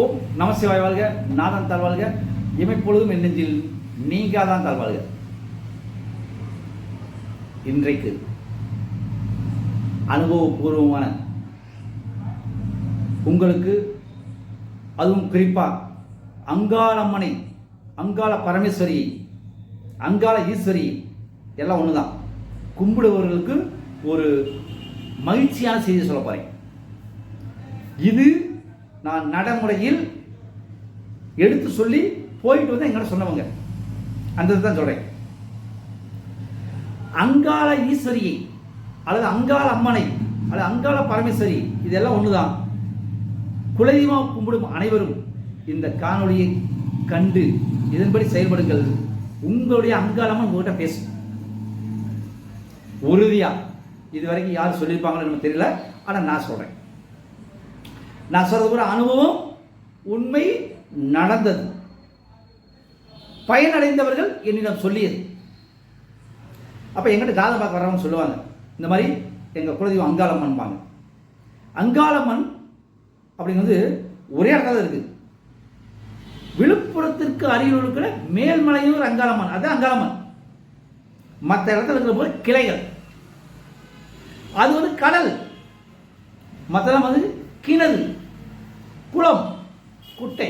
ஓம் நமசிவாய் வாழ்க, நாதன் தாழ்வாழ்க, இமைப்பொழுதும் என் நெஞ்சில் நீங்காதான் தாழ்வாழ்க. இன்றைக்கு அனுபவபூர்வமான உங்களுக்கு, அதுவும் குறிப்பாக அங்காளம்மனை, அங்காள பரமேஸ்வரி, அங்காள ஈஸ்வரி எல்லாம் ஒன்று தான், கும்பிடுபவர்களுக்கு ஒரு மகிழ்ச்சியான செய்தி சொல்ல போகிறேன். இது நான் நடைமுறையில் எடுத்து சொல்லி போயிட்டு வந்து எங்கிட்ட சொன்னவங்க, அந்த தான் சொல்கிறேன். அங்காள ஈஸ்வரியை அல்லது அங்காள அம்மனை அல்லது அங்காள பரமேஸ்வரி இதெல்லாம் ஒன்று தான். குலதெய்வம் கும்பிடும் அனைவரும் இந்த காணொலியை கண்டு இதன்படி செயல்படுங்கள். உங்களுடைய அங்காளம்மன் உங்கள்கிட்ட பேசும். உறுதியா இதுவரைக்கும் யார் சொல்லியிருப்பாங்கன்னு எனக்கு தெரியல, ஆனால் நான் சொல்கிறேன். நான் சொல்றது கூட அனுபவம், உண்மை, நடந்தது, பயனடைந்தவர்கள் என்னிடம் சொல்லியது. அப்போ எங்கிட்ட ஜாதகம் பார்க்க வர்றவங்க சொல்லுவாங்க, இந்த மாதிரி எங்கள் குலதெய்வம் அங்காளம்மன்பாங்க. அங்காளம்மன் அப்படிங்கிறது ஒரே இடத்துல இருக்குது. விழுப்புரத்திற்கு அருகில் இருக்கிற மேல்மலையூர் அங்காளம்மன், அது அங்காளம்மன். மற்ற இடத்துல இருக்கிற போது கிளைகள், அது வந்து கடல், மற்றெல்லாம் வந்து கிணறு, குளம், குட்டை.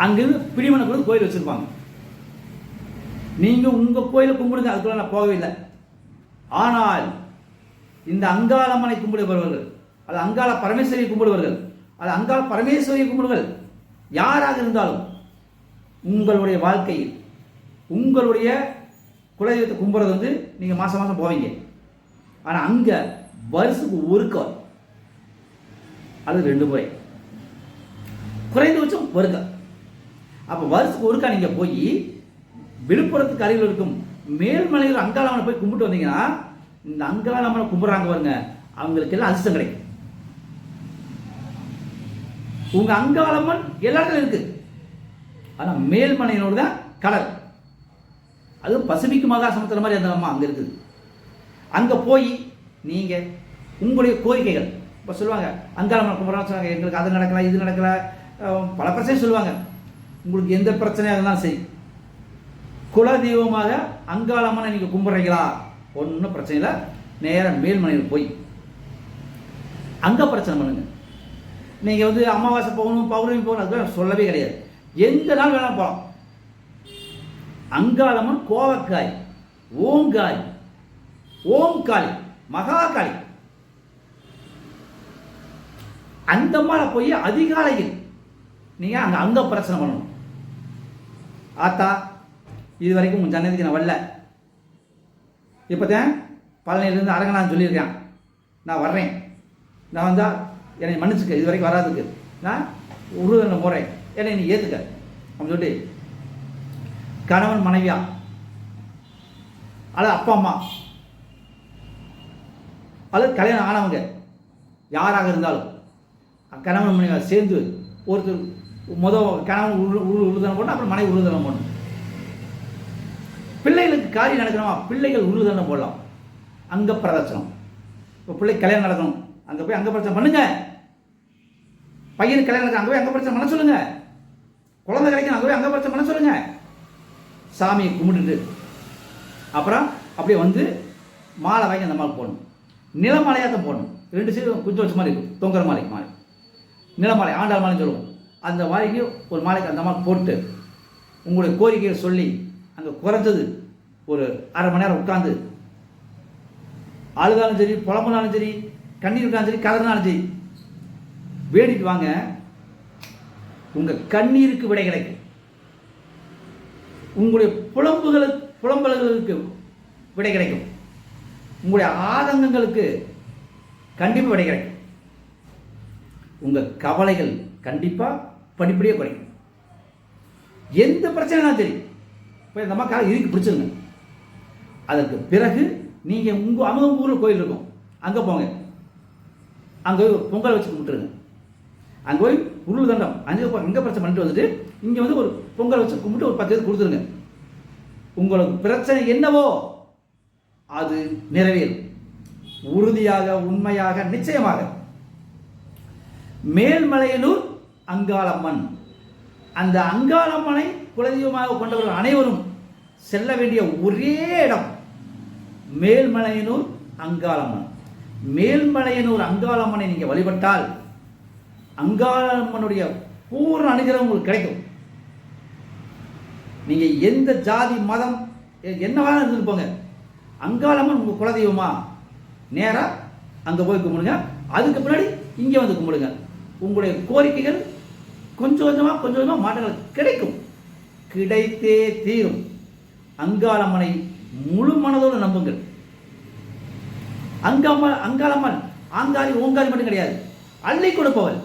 அங்கிருந்து பிடிமனை கூட கோயில் வச்சிருப்பாங்க. நீங்க உங்க கோயிலை கும்பிடுங்க, அதுக்குள்ள நான் போகவே இல்லை. ஆனால் இந்த அங்காளம்மனை கும்பிடுபவர்கள், அது அங்காள பரமேஸ்வரியை கும்பிடுவார்கள், அது அங்காள பரமேஸ்வரியை கும்பிடுங்கள், யாராக இருந்தாலும் உங்களுடைய வாழ்க்கையில் உங்களுடைய குலதெய்வத்தை கும்பிடுறது வந்து நீங்க மாசம் மாசம் போவீங்க. ஆனால் அங்க வருஷத்துக்கு ஒரு கால் அது 2 முறை குறைந்தபட்சம் வருங்க. அப்போ வருஷத்துக்கு ஒருக்கா நீங்க போய் விழுப்புரத்துக்கு அருகில் இருக்கும் மேல்மலையில் அங்காளம்மனை போய் கும்பிட்டு வந்தீங்கன்னா, இந்த அங்காளம்மனை கும்பிடுறாங்க பாருங்க, அவங்களுக்கு எல்லாம் அதிர்ஷ்டம் கிடைக்கும். உங்க அங்காளம்மன் எல்லாத்தையும் இருக்கு, ஆனா மேல்மலையினோடு தான் கடல், அது பசிபிக் மகாசமுத்திரம் மாதிரி அந்த அம்மா அங்க இருக்குது. அங்க போய் நீங்க உங்களுடைய கோரிக்கைகள், இப்போ சொல்லுவாங்க அங்காளம்மனை கும்பிட்றான்னு சொல்லுவாங்க, எங்களுக்கு அது நடக்கல, இது நடக்கல, பல பிரச்சனை சொல்லுவாங்க. உங்களுக்கு எந்த பிரச்சனையாக இருந்தாலும் சரி, குலதெய்வமாக அங்காளம்மனை நீங்க கும்பிட்றீங்களா, ஒன்றும் பிரச்சனை இல்லை, நேரம் மேல்மலையில் போய் அங்க பிரச்சனை பண்ணுங்க. நீங்க வந்து அமாவாசை போகணும், பௌர்ணமி போகணும், அதுக்கு சொல்லவே கிடையாது. எந்த நாள் வேணாலும் போகலாம். அங்காளம்மன் கோவக்காய், ஓங்காய், ஓம்காளி, மகாகாளி, அந்த மாதிரி போய் அதிகாலையில் நீங்க அங்க பிரச்சனை பண்ணணும். ஆத்தா, இது வரைக்கும் உங்க ஜன்னதிக்கு நான் வரல, இப்பதான் பழனியிலிருந்து அரங்கனான்னு சொல்லியிருக்கேன், நான் வர்றேன், நான் வந்தா என்னை மன்னிச்சுக்க, இது வரைக்கும் வராதுக்கு நான் உருவனை போறேன், என்னை நீ ஏத்துக்க அப்படின்னு சொல்லிட்டு கணவன் மனைவியா அல்லது அப்பா அம்மா அல்லது கல்யாணம் ஆனவங்க யாராக இருந்தாலும் கணவன் மனைவியா சேர்ந்து ஒருத்தர் கணவன் உறுதனம் போடணும், அப்புறம் மனைவி உறுதனம் போடணும். பிள்ளைகளுக்கு காரியம் நடக்கணுமா, பிள்ளைகள் உறுதனம் போடலாம். அங்க பிரதர்சனம், இப்போ பிள்ளை கல்யாணம் நடக்கணும், அங்க போய் அங்க பிரச்சனை பண்ணுங்க. பையனுக்கு கல்யாணம் நடக்க அங்க போய் அங்க பிரச்சனை பண்ண சொல்லுங்க. குழந்தை கிடைக்கணும், அங்க போய் அங்க பிரச்சனை பண்ண சொல்லுங்க. சாமியை கும்பிட்டுட்டு அப்புறம் அப்படியே வந்து மாலை வாங்கி அந்த மாலை போடணும். நிலமாலையாக தான் போடணும். 2 சைடு குஞ்சு வச்ச மாதிரி இருக்கும், தொங்குற மாலை மாலை, நிலமாலை, ஆண்டாள் மாலைன்னு சொல்லுவோம். அந்த மாலைக்கு ஒரு மாலைக்கு அந்த மாதிரி போட்டு உங்களுடைய கோரிக்கையை சொல்லி அங்கே குறைஞ்சது ஒரு அரை மணி நேரம் உட்காந்து அழுதாலும் சரி, புலம்புனாலும் சரி, கண்ணீர் விட்டாலும் சரி, கதறினாலும் சரி, வேடிட்டு வாங்க. உங்க கண்ணீருக்கு விடை கிடைக்கும், உங்களுடைய புலம்பல்களுக்கு விடை கிடைக்கும், உங்களுடைய ஆதங்கங்களுக்கு கண்டிப்பாக விடை கிடைக்கும், உங்க கவலைகள் கண்டிப்பா படிப்படியாக குறையும். எந்த பிரச்சனைனாலும் சரி, இப்போ இந்த அம்மா காலை இறுக்கி பிடிச்சிருங்க. அதற்கு பிறகு நீங்க உங்க அமுதம் ஊரில் கோயில் இருக்கும், அங்க போங்க, அங்க போய் பொங்கல் வச்சு கும்பிட்டுருங்க. அங்க போய் உருள் தண்டம் அங்க பிரச்சனை பண்ணிட்டு வந்துட்டு இங்க வந்து ஒரு பொங்கல் வச்சு கும்பிட்டு ஒரு 10 பேருக்கு கொடுத்துருங்க. உங்களுக்கு பிரச்சனை என்னவோ அது நிறைவேறும். உறுதியாக, உண்மையாக, நிச்சயமாக. மேல்மலையனூர் அங்காளம்மன். அந்த அங்காளம்மனை குலதெய்வமாக கொண்டவர்கள் அனைவரும் செல்ல வேண்டிய ஒரே இடம் மேல்மலையனூர் அங்காளம்மன். மேல்மலையனூர் அங்காளம்மனை நீங்கள் வழிபட்டால் அங்காளம்மனுடைய பூர்ண அனுகிரகம் உங்களுக்கு கிடைக்கும். நீங்கள் எந்த ஜாதி மதம் என்ன வேணாலும் இருந்துட்டு போங்க, அங்காளம்மன் உங்கள் குலதெய்வமா, நேராக அங்கே போய் கும்பிடுங்க. அதுக்கு பின்னாடி இங்கே வந்து கும்பிடுங்க. உங்களுடைய கோரிக்கைகள் கொஞ்சம் கொஞ்சமாக மாற்றங்கள் கிடைக்கும், கிடைத்தே தீரும். அங்காளம்மனை முழு மனதோடு நம்புங்கள். அங்காளம்மன் ஆங்காரி ஓங்காரி மட்டும் கிடையாது, அள்ளி கொடுப்பவள்.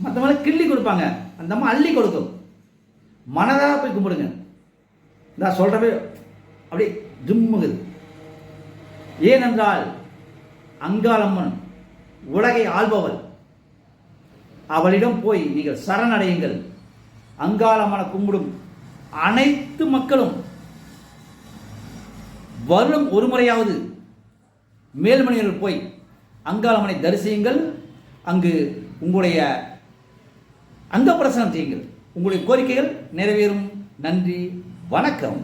மற்றவங்களை கிள்ளி கொடுப்பாங்க, அந்த அம்மா அள்ளி கொடுக்கும். மனதாக போய் கும்பிடுங்க. நான் சொல்றவே அப்படி ஜும்முகுது. ஏனென்றால் அங்காளம்மன் உலகை ஆள்பவள். அவளிடம் போய் நீங்கள் சரணடையுங்கள். அங்காளம்மனை கும்பிடும் அனைத்து மக்களும் வருடம் ஒரு முறையாவது மேல்மலையனூர் போய் அங்காளம்மனை தரிசியுங்கள். அங்கு உங்களுடைய அங்கப்பிரசனம் செய்யுங்கள். உங்களுடைய கோரிக்கைகள் நிறைவேறும். நன்றி, வணக்கம்.